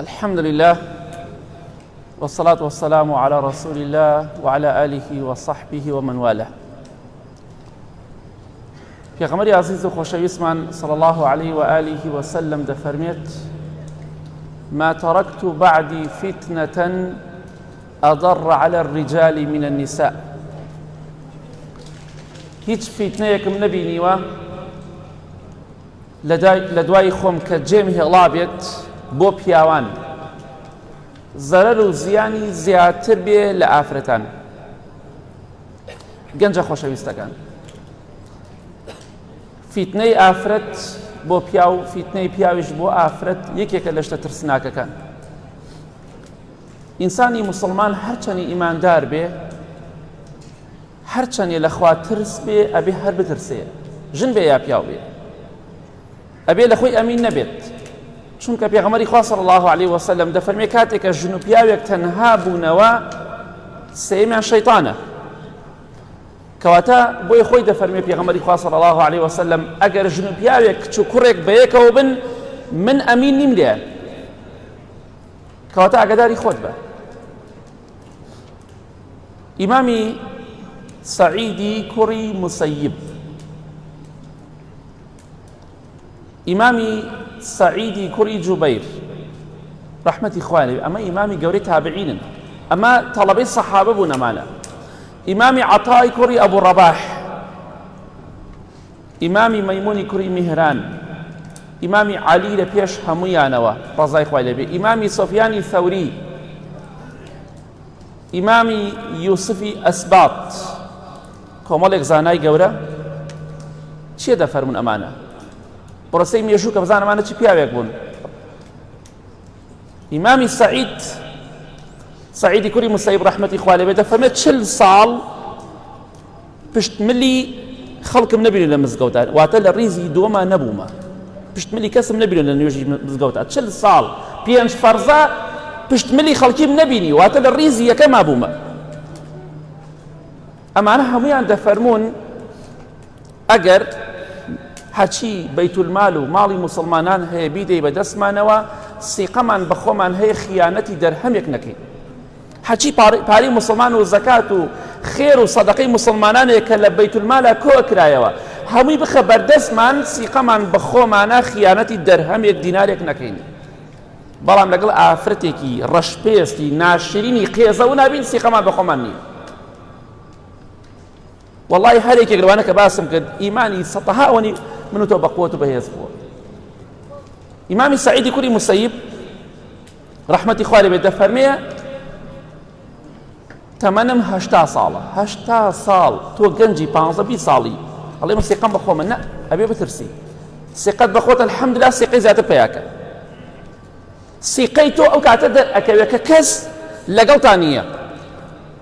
الحمد لله والصلاة والسلام على رسول الله وعلى آله وصحبه ومن والاه. پێغەمبەری عزیز و خۆشەویستمان صلى الله عليه وآله وسلم دەفەرمێت: ما تركت بعدي فتنة أضر على الرجال من النساء. هیچ فتنەیەکم نەبینیوە لە دوای خۆم کە جێم هێڵا بێت بۆ پیاوان زەرەر و زیانی زیاتر بێ لە ئافرەتان. گەنجە خۆشەویستەکان، فیتنەی ئافرەت بۆ پیا و فیتنەی پیاویش بۆ ئافرەت یەکێکە لە شتە ترسناکەکان. ئینسانی مسلمان هەرچەندی ئیماندار بێ، هەرچەندێ لە خوا ترس بێ، ئەبێ هەر بترسێ، ژن بێ یا پیاو بێ، ئەبێ لە خۆی ئەمین نەبێت. چونکە پێغەمبەری خوا صلی الله عليه وسلم دەفەرمێ کاتێکە ژن و پیاوێک تەنها بوونەوە سێمیان شەیطانە. کەواتە بۆی خۆی دەفەرمێ پێغەمبەری خوا صلی الله عليه وسلم ئەگەر ژن و پیاوێک کچ و کوڕێک بەیەکەوە بن من ئەمین نیم لێ. کەواتە ئاگاداری خۆت بە. ئیمامی سەعیدی کوڕی موسەیب، ئیمامی سەعیدی کوڕی جوبەیر ڕەحمەتی خوا لێبێ، ئەمە ئیمامی گەورەی تابعینن، ئەمە تەڵەبەی سەحابە بوون ئەمانە. ئیمامی عەتای کوڕی ئەبوو ڕەباح، ئیمامی مەیموونی کوڕی میهران، ئیمامی عەلی لە پێش هەموویانەوە ڕەزای خوا لێبێ، ئیمامی سۆفیانی ثەوری، ئیمامی یوسفی ئەسبات، کۆمەڵێک زانای گەورە چیە دەفەرمون ئەمانە؟ بڕستەی مێژوو کە بزانە ئەمانە چی پیاوێک بوون. ئیمامی سەعیدی کوڕی موسەیب ڕەحمەتی خوا لێبێ دەفەرمێت 40 ساڵ پشتملی خەڵکم نەبینی لە مزگەوتان، واتە لە ڕیزی دووەما نەبوومە، پشتملی کەسم نەبینی لە نوێژی مزگەوتان. 40 ساڵ 5 فەرزە پشتملی خەڵکیم نەبینی، واتە لە ڕیزی یەکەما بوومە. ئەمانە هەموویان دەفەرمون ئەگەر هەچی بەیتولمال و ماڵی موسڵمانان هەیە بیدەی بەدەستمانەوە، سیقەمان بە خۆمان هەیە خیانەتی دەرهەمێک نەکەین. هەچی پارەی موسڵمان و زەکات و خێر و سەدەقەی موسڵمانانێک کە لە بەیتولمالە کۆکرایەوە هەمووی بخە بەردەستمان، سیقەمان بە خۆمانە خیانەتی دەرهەمێک دینارێک نەکەین. بەڵام لەگەڵ ئافرەتێکی ڕەشپێستی ناشرینی قێزە و نابین سیقەمان بە خۆمان نییە. والله هەرێکێک لەوانە کە باسم کرد ئیمانی سەتەهاوەنی من و تۆ بەقووەت و بەهێز بووە. ئیمامی سەعیدی کوڕی موسەیب ڕەحمەتی خوا لێبێ دەفەرمێ تەمەنم 80 ساڵە. 80 ساڵ تۆ گەنجی 15-20 ساڵی ئەڵێ من سیقەم بە خۆمە. نە، ئەبێ بترسی. سیقەت بە خۆت الحەمدوللا سیقەی زیاتر پێیاکە. سیقەی تۆ ئەو کاتە دەرئەکەوێت کە کەس لەگەڵتان نییە،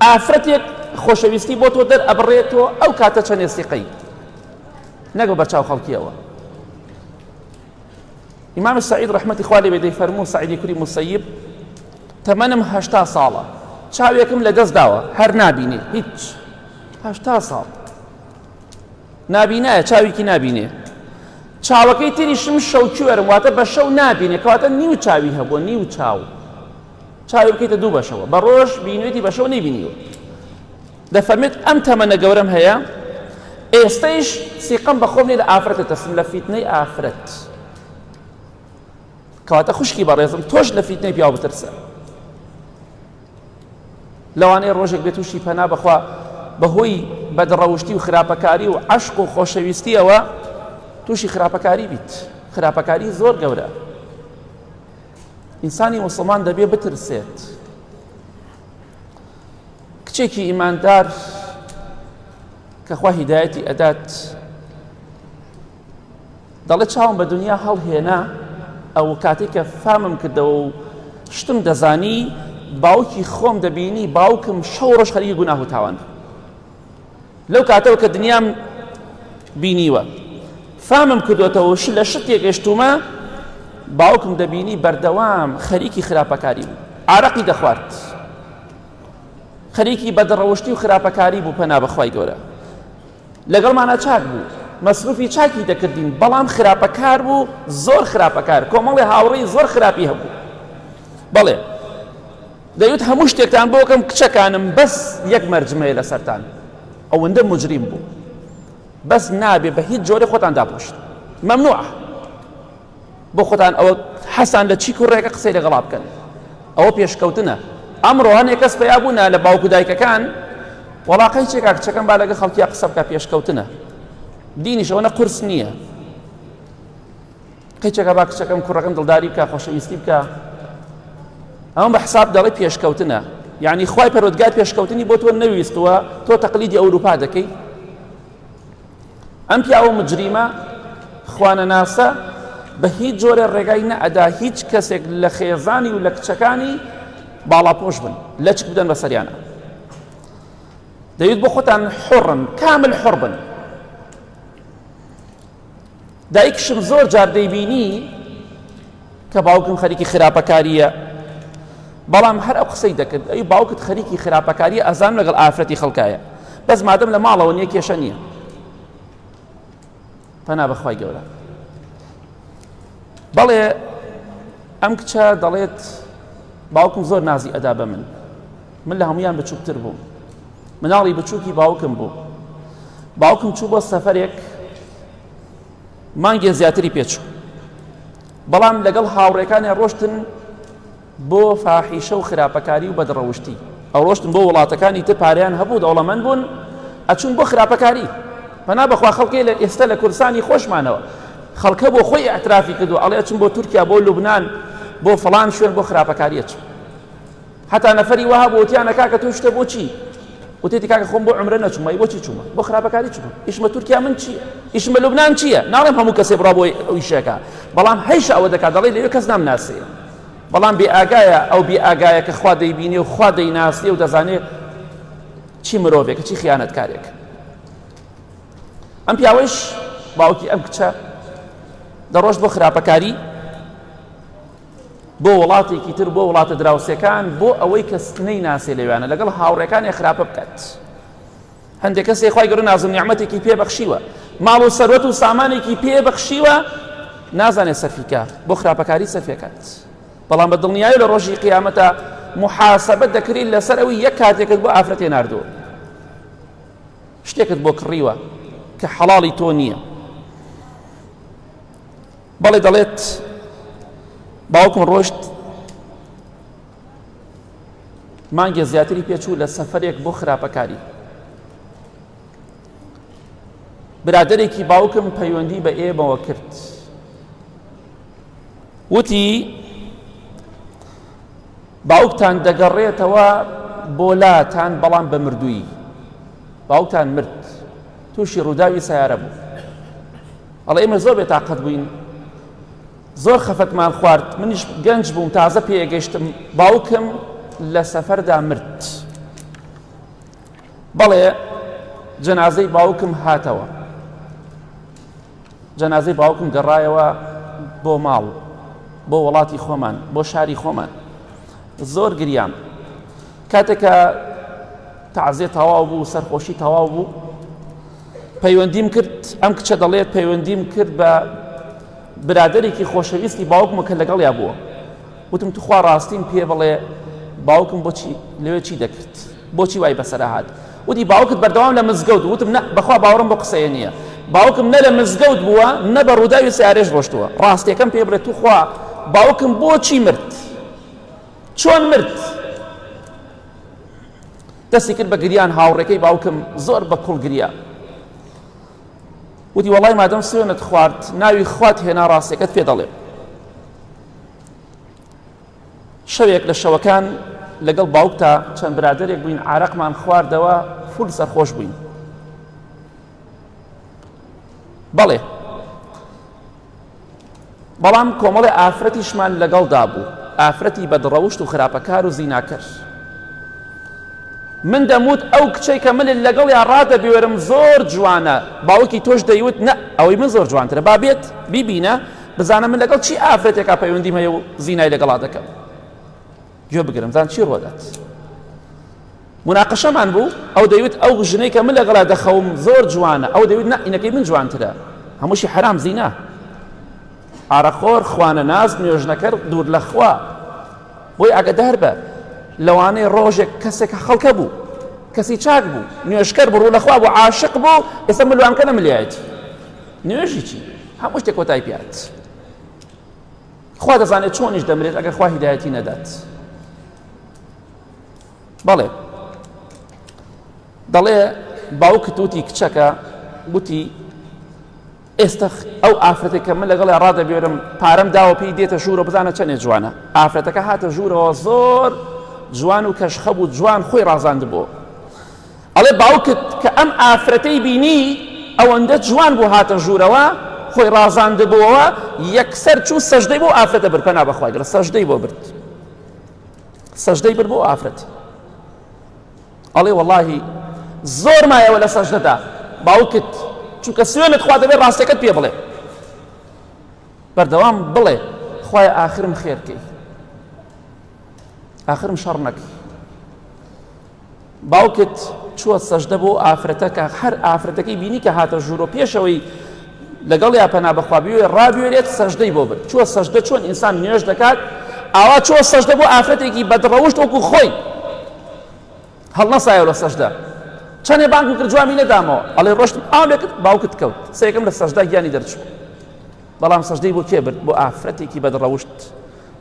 ئافرەتێک خۆشەویستی بۆ تۆ دەرئەبڕێتەوە، ئەو کاتە چەندێ سیقەی نەگەڵ بەرچاو خەڵکیەوە. ئیمامی سەعید ڕەحمەتی خوا لێبێ دەیفەرموو سەعیدی کوڕی موسەیب تەمەنم 80 ساڵە، چاوێکم لە دەست داوە هەر نابینێ، هیچ 80 ساڵ نابینایە، چاوێکی نابینێ، چاوەکەی تریشم شەوکوێرم، واتە بە شەو نابینێ، کەواتە نیو چاوی هەبووە، نیو چاو، چاوی بکەیتە دوو بەشەوە، بە ڕۆژ بینوێتی بە شەو نەیبینیوە. دەفەرمێت ئەم تەمەنە گەورەم هەیە، ئێستەیش سیقەم بە خۆم لێ لە ئافرەتە تەسم، لە فیتنەی ئافرەت. کەواتە خوشکی بەڕێزم تۆش لە فیتنەی پیاو بترسە. لەوانەیە ڕۆژێک بێت تووشی پەنا بەخوا بەهۆی بەدڕەوشتی و خراپەکاری و عەشق و خۆشەویستیەوە تووشی خراپەکاری بیت. خراپەکاری زۆر گەورە. ئینسانی موسڵمان دەبێ بترسێت. کچێکی ئیماندار کە خوا هیدایەتی ئەدات دەڵێ چاوم بە دنیا هەڵهێنا، ئەو کاتێک کە فامم کردەوە و شتم دەزانی باوکی خۆم دەبینی، باوکم شەو ڕۆژ خەریکی گوناه و تاوان. لەو کاتەوە کە دنیام بینیوە فامم کردوێتەوە لە شتێک گەشتومە، باوکم دەبینی بەردەوام خەریکی خراپەکاری بوو، عارەقی دەخوارد، خەریکی بەدڕەوشتی و خراپەکاری بوو. پەنا بەخوای گەورە لەگەڵمانە چاک بوو، مەسروفی چاکی دەکردین، بەڵام خراپەکار بوو، زۆر خراپەکار، کۆمەڵی هاوڕێی زۆر خراپی هەبوو. بەڵێ دەیوت هەموو شتێکتان بۆ بکەم کچەکانم بەس یەک مەرجمەیە لەسەرتان ئەوەندە مجریم بوو بەس نابێ بە هیچ جۆرە خۆتان داپۆشت مەمنوعە بۆ خۆتان ئەوە حەسان لە چی کوڕێکە قسەی لەگەڵا بکەن ئەوە پێشکەوتنە ئەمڕۆ هەنێک کەس پێیا بوونا لە باوکو دایکەکان وەڵاقەی چێکا کچەکەم با لەگە خەڵکییا قسە بکە پێشکەوتنە دینیش ئەوەنە قورس نییە قەیچێکە با کچەکەم کوڕەکەم دڵداری بکە خۆشەویستی بکە ئەوە بە حساب دەڵێ پێشکەوتنە یعنی خوای پەروەردگار پێشکەوتنی بۆ تۆ نەویستووە تۆ تەقلیدی ئەوروپا دەکەی ئەم پیاوە مجریمە خوانەناسە بە هیچ جۆرە ڕێگای نەئەدا هیچ کەسێک لە خێزانی و لە کچەکانی باڵاپۆش بن لە چک بدەن بەسەریانە دەوێت بۆ خۆتان حڕن کامل حڕ بن دایکشم زۆر جار دەیبینی کە باوکم خەریکی خراپەکاریە بەڵام هەر ئەو قسەی دەکرد ئەی باوکت خەریکی خراپەکاریە ئەزانم لەگەڵ ئافرەتی خەڵکایە بەس مادەم لە ماڵەوە نییە کێشە نییە پەنا بەخوای گەورە بەڵێ ئەم کچە دەڵێت باوکم زۆر نازی ئەدا بە من لە هەمویان بچووکتر بووم مناڵی بچووکی باوکم بوو باوکم چوو بۆ سەفەرێک مانگێ زیاتری پێچوو بەڵام لەگەڵ هاوڕێکانی ڕۆشتن بۆ فاحیشە و خراپەکاری و بەدڕەوشتی ئەو ڕۆشتن بۆ وڵاتەکانی تر پاریان هەبوو دەوڵەمەند بوون ئەچوون بۆ خراپەکاری پەنا بەخوا خەڵکی لە ئێستا لە کوردستانی خۆشمانەوە خەڵکە بۆ خۆی ئەعترافی کردو ئەڵێ ئەچوون بۆ تورکیا بۆ لوبنان بۆ فڵان شوێن بۆ خراپەکاریە چوو حتا نەفەری وها بۆ وتیانە کاکە تۆ شتە بۆچی وتێتی کاکە خۆم بۆ عمرە نەچوومە بۆچی چوومە بۆ خراپەکاری چووم ئیشمە تورکیا من چییە ئیشمە لوبنان چییە ناڵێم هەموو کەسێ بڕا بۆ ئەویشەکە بەڵام هەیشە ئەوە دەکات دەڵێ لەوێ کەس نامناسێ بەڵام بێ ئاگایە ئەو بێ ئاگایە کە خوا دەیبینێ و خوا دەیناسێ و دەزانێ چی مرۆڤێکە چی خیانەتکارێکە ئەم پیاوەش باوکی ئەم کچە دەڕۆژ بۆ خراپەکاری بۆ وڵاتێکی تر بۆ وڵاتە دراوسەکان بۆ ئەوەی کەس نەیناسێ لەوێنە لەگەڵ هاوڕێکانی خراپە بکات هەندێک کەسێک خوای گەورە نازم نیعمەتێکی پێبەخشیوە ماڵ و سەروەت و سامانێکی پێبەخشیوە نازانێ سەرفیکە بۆ خراپەکاری سەرفێکات بەڵام بە دڵنیایی لە ڕۆژی قیامەتە محاسبە دەکرێت لەسەر ئەوی یەک کاتێکت بۆ ئافرەتێ ناردووە شتێکت بۆ کڕیوە کە حەڵاڵی تۆ نییە بەڵێ دەڵێت باوکم ڕۆشت مانگێ زیاتری پێچوو لە سەفەرێک بۆ خراپەکاری برادەرێکی باوکم پەیوەندی بە ئێمەوە کرد وتی باوکتان دەگەڕێتەوە بۆ لاتان بەڵام بە مردووی باوکتان مرد تووشی ڕووداوی سیارە بوو ئەڵێ ئێمە زۆر بێتاقەت بووین زۆر خەفەتمان خوارد منیش گەنج بووم تازە پێگەیشتم باوکم لە سەفەردا مرد بەڵێ جەنازەی باوکم هاتەوە جەنازەی باوکم گەڕایەوە بۆ ماڵ بۆ وڵاتی خۆمان بۆ شاری خۆمان زۆر گریام کاتێکە تەعزیە تەواو بوو سەرخۆشی تەواو بوو پەیوەندیم کرد ئەم کچە دەڵێت پەیوەندیم کرد بە برادێکی خۆشەویستی باوکم کە لەگەڵیا بووە وتم تو خوا ڕاستیم پێ بڵێ باوکم بۆچی لەوێ چی دەکرد بۆچی وای بەسەرا هات وتی باوکت بەردەوام لە مزگەوت وتم نە بەخوا باوەڕم بۆ قسەیە نییە باوکم نە لە مزگەوت بووە نە بە ڕووداوی سیارێش ڕۆشتووە ڕاستیەکەم پێ بڵێ تو خوا باوکم بۆچی مرد چۆن مرد دەستی کرد بە گریان هاوڕێکەی باوکم زۆر بە کوڵ گریا وتی وەڵای مادەم سوێنت خوارد ناوی خوات هێنا ڕاستیەکەت پێ دەڵێ شەوێک لە شەوەکان لەگەڵ باوکتا چەند برادێک بووین عارەقمان خواردەوە فول سەرخۆش بووین بەڵێ بەڵام کۆمەڵی ئافرەتیشمان لەگەڵدا بوو ئافرەتی بەدڕەوشت و خراپەکار و زیناکەر من دەموت ئەو کچەی کە من لەگەڵ یا ڕادەبێوەرم زۆر جوانە باوکی تۆش دەیوت نە ئەوەی من زۆر جوانترە با بێت بیبینە بزانە من لەگەڵ چی ئافرەتێکا پەیوەندیم هەیە و زینای لەگەڵا دەکەم گوێ بگرم زان چی ڕۆدات مناقەشەمان بوو ئەو دەیوت ئەو ژنەی کە من لەگەڵا دەخەوم زۆر جوانە ئەو دەیوت نە ئینەکەی من جوانترە هەمووشی حرام زینا ئارەخۆر خوانە ناز نوێژنەکەر دوور لە خوا بۆی ئاگادار بە لەوانەیە ڕۆژێک کەسێک خەڵکە بوو کەسی چاک بوو نوێشکەر بڕوو لەخوا بوو عاشق بوو ئێستا ملوانکە نەملیایەتی نوێژی چی هەموو شتێک کۆتای پێات خوا دەزانێت چۆنیش دەمرێت ئەگەر خوا هیدایەتی نەدات بەڵێ دەڵێ باوکت وتی کچەکە گوتی ئێستا ئەو ئافرەتێک کە من لەگەڵی ڕادەبێرم پارەم داوە پێی دێتە ژوورە بزانە چەندێک جوانە ئافرەتەکە هاتە ژوورەوە زۆر جوان و کەشخە بوو جوان خۆی ڕازاندبووە ئەڵێ باوکت کە ئەم ئافرەتەی بینی ئەوەندە جوان بوو هاتە ژوورەوە خۆی ڕازاندبووەوە یەکسەر چوو سەژدەی بۆ ئافرەتە برد پەنا بەخوای گەڕ سەژدەی بۆ برد سەژدەی برد بۆ ئافرەت ئەڵێ وەڵاهی زۆر مایەوە لە سەژدەدا باوکت چونکە سوێنت خوا دەبێت ڕاستیەکەت پێ بڵێ بەردەوام بڵێ خوایە ئاخرم خێرکەی ئاخرم شەڕ نەکەی باوکت چووە سەژدە بۆ ئافرەتە کە هەر ئافرەتەکەی بینی کە هاتە ژوورۆ پێشەوەی لەگەڵ یا پەنا بەخوا بوێ ڕابوێرێت سەژدەی بۆ برد چووە سەژدە چۆن ئینسان نوێژ دەکات ئاوا چووە سەژدە بۆ ئافرەتێکی بەدڕەوشت وەکو خۆی هەڵنەسایە لە سەژدە چەندێ بانگ کرد جوامی نەدامەوە ئەڵێ ڕۆشتم ئامێکت باوکت کەوت سێکم لە سەژدا گیانی دەرچوو بەڵام سەژدەی بۆ کێ برد بۆ ئافرەتێکی بەدڕەوشت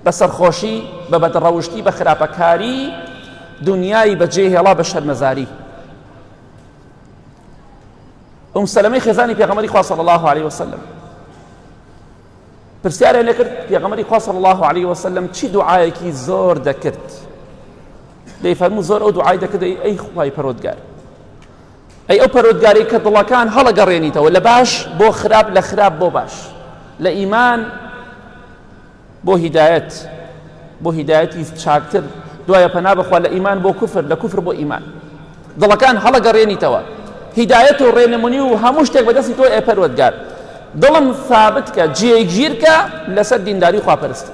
بە سەرخۆشی بە بەدڕەوشتی بە خراپەکاری دنیای بەجێهێڵا بە شەرمەزاری ئوم سەلەمەی خێزانی پێغەمبەری خوا صلی الله عليه وسلم پرسیاریان لێ کرد پێغەمبەری خوا صلی الله عليه وسلم چی دوعایەکی زۆر دەکرد دەیفەرموو زۆر ئەو دوعای دەکرد ئەی خوای پەروەردگار ئەی ئەو پەروەردگاری کە دڵەکان هەڵەگەڕێنیتەوە لە باش بۆ خراپ لە خراپ بۆ باش لە ئیمان بۆ هیدایەت بۆ هیدایەتی چاکتر دوایە پەنا بخوا لە ئیمان بۆ کوفر لە کوفر بۆ ئیمان دڵەکان هەڵەگەڕێنیتەوە هیدایەت و ڕێنمونی و هەموو شتێک بەدەستی تۆ ئێ پەروەردگار دڵم ثابت کە جێگیرکە لەسەر دینداری خواپەرستی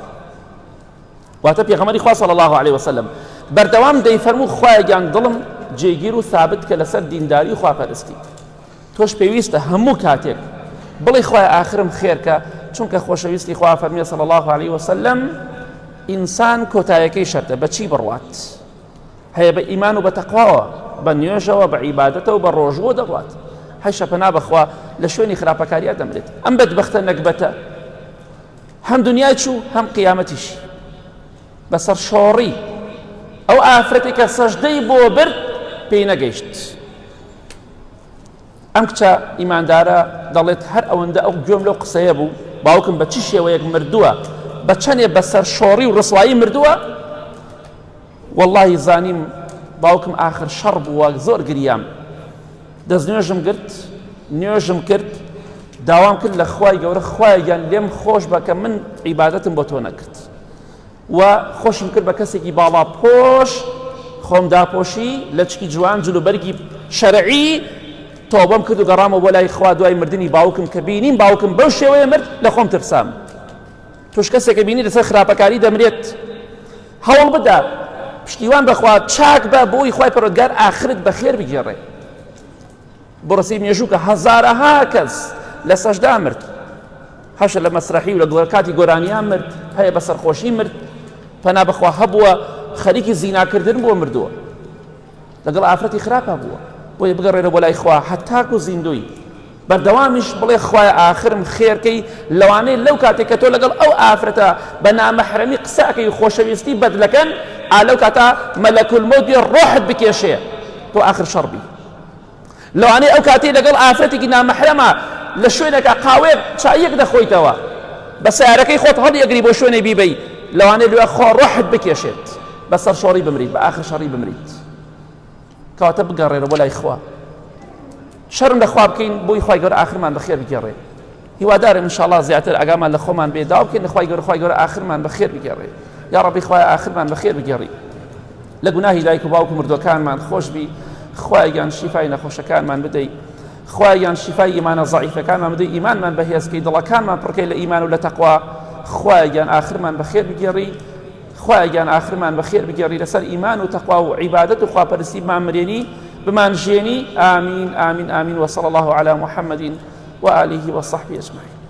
واتە پێغەمبەری خوا صلی الله عليه وسلم بەردەوام دەیفەرموو خوایە گیان دڵم جێگیر و ثابت کە لەسەر دینداری خواپەرستی تۆش پێویستە هەموو کاتێک بڵێ خوایە ئاخرم خێرکە چونکە خۆشەویستی خوا فەرمیە صلی الله عليه وسلم ئینسان کۆتایەکەی شەرتە بە چی بڕوات هەیە بە ئیمان و بە تەقواوە بە نوێژەوە بە عیبادەتەوە بە ڕۆژوە دەڕوات هەیشە پەنا بەخوا لە شوێنی خراپەکاریە دەمرێت ئەم بەدبەختە نەکبەتە هەم دنیای چوو هەم قیامەتیش بەسەر شۆڕی ئەو ئافرەتی کە سەژدەی بۆ برد پێی نەگەیشت ئەم کچە ئیماندارە دەڵێت هەر ئەوەندە ئەو گوێم لەو قسەیە بوو باوکم بە چی شێوەیەک مردووە بە چەندێ بەسەر شۆڕی و ڕسوایی مردووە وەڵڵاهی زانیم باوکم ئاخر شەڕ بووە زۆر گریام دەست نوێژم کرد داوام کرد لە خوای گەورە خوایە گیان لێم خۆش بە کە من عیبادەتم بۆ تۆ نەکرد و خۆشم کرد بە کەسێکی باڵا پۆش خۆم داپۆشی لە چکی جوان جلوبەرگی شەرعی تۆبەم کرد و گەڕامەوە بۆ لای خوا دوای مردنی باوکم کە بینیم باوکم بەو شێوەیە مرد لە خۆم ترسام توش کەسێکە بینی لەسەر خراپەکاری دەمرێت هەوڵ بدە پشتیوان بەخوا چاک بە بۆی خوای پەروەردگار ئاخرت بەخێر بگێڕێ بۆ ڕسیب مێژوو کە هەزارەها کەس لە سەژدا مرد هەشە لە مەسرەحی و لە گوڵەکاتی گۆرانیان مرد هەیە بە سەرخۆشی مرد پەنا بەخوا هەبووە خەریکی زیناکردن بۆ مردووە لەگەڵ ئافرەتی خراپە بووە بۆیە بگەڕێنە بۆ لای خوا هەتاکو زیندوی بەردەوامیش بڵێ خوایە ئاخرم خێرکەی لەوانەیە لەو کاتێک کە تۆ لەگەڵ ئەو ئافرەتە بە نامەحرەمی قسەکەی خۆشەویستی بەدلەکەن ئالەو کاتە مەلەکولمەوتی ڕۆحت بکێشێ تۆ ئاخر شەڕبی لەوانەیە ئەو کاتی لەگەڵ ئافرەتێکی نامەحرەمە لە شوێنێکە قاوێ چایەک دەخۆیتەوە بە سیارەکەی خۆت هەڵیەگری بۆ شوێنێ بیبەی لەوانەیە لێ خۆ ڕۆحت بکێشێت بەسەر شۆڕی بمریت بە ئاخر شەڕی بمریت کەواتە بگەڕێرە بۆ لای خوا شەرم لە خوا بکەین بۆی خوای گەورە ئاخرمان بەخێر بگێڕێ هیوادارم انشاءالله زیاتر ئاگامان لە خۆمان بێ داوا بکەین لە خوای گەورە ئاخرمان بەخێر بگێڕێ یا ڕەبی خوای ئاخرمان بەخێر بگێڕی لە گوناهی دایک و باوک و مردوەکانمان خۆش بی خوایان شیفای نەخۆشەکانمان بدەی خوایان شیفای ئیمانە ضعیفەکانمان بدەی ئیمانمان بەهێزکەی دڵەکانمان پڕکەی لە ئیمان و لە تەقوا خوایان ئاخرمان بەخێر بگێڕی خوایان ئاخرمان بەخێر بگێڕی لەسەر ئیمان و تەقوا و عیبادەت و خواپەرستی بمانمرێنی بمانژێنی آمین آمین آمین وصلى الله على محمد وآله وصحبه أجمعين